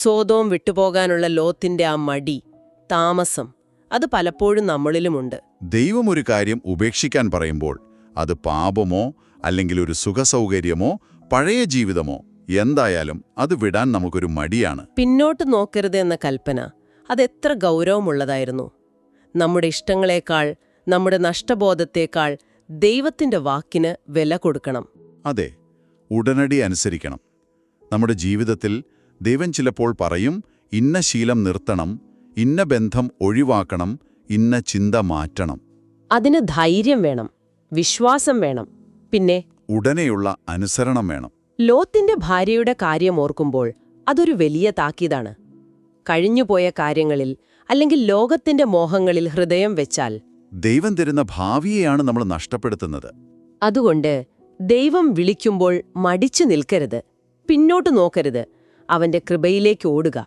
Sodom വിട്ടുപോകാനുള്ള ലോത്തിന്റെ ആ മടി, താമസം, അത് പലപ്പോഴും നമ്മളിലുമുണ്ട്. ദൈവം ഒരു കാര്യം ഉപേക്ഷിക്കാൻ പറയുമ്പോൾ അത് പാപമോ അല്ലെങ്കിൽ ഒരു സുഖസൗകര്യമോ പഴയ ജീവിതമോ എന്തായാലും അത് വിടാൻ നമുക്കൊരു മടിയാണ്. പിന്നോട്ട് നോക്കരുത് എന്ന കൽപ്പന അതെത്ര ഗൗരവമുള്ളതായിരുന്നു. നമ്മുടെ ഇഷ്ടങ്ങളെക്കാൾ, നമ്മുടെ നഷ്ടബോധത്തേക്കാൾ ദൈവത്തിന്റെ വാക്കിന് വില കൊടുക്കണം. അതെ, ഉടനടി അനുസരിക്കണം. നമ്മുടെ ജീവിതത്തിൽ ദൈവം ചിലപ്പോൾ പറയും, ഇന്ന ശീലം നിർത്തണം, ഇന്ന ബന്ധം ഒഴിവാക്കണം, ഇന്ന ചിന്ത മാറ്റണം. അതിന് ധൈര്യം വേണം, വിശ്വാസം വേണം, പിന്നെ ഉടനെയുള്ള അനുസരണം വേണം. ലോത്തിന്റെ ഭാര്യയുടെ കാര്യം ഓർക്കുമ്പോൾ അതൊരു വലിയ താക്കീതാണ്. കഴിഞ്ഞുപോയ കാര്യങ്ങളിൽ അല്ലെങ്കിൽ ലോകത്തിന്റെ മോഹങ്ങളിൽ ഹൃദയം വെച്ചാൽ ദൈവം തരുന്ന ഭാവിയെയാണ് നമ്മൾ നഷ്ടപ്പെടുത്തുന്നത്. അതുകൊണ്ട് ദൈവം വിളിക്കുമ്പോൾ മടിച്ചു നിൽക്കരുത്, പിന്നോട്ടു നോക്കരുത്, അവന്റെ കൃപയിലേക്ക് ഓടുക.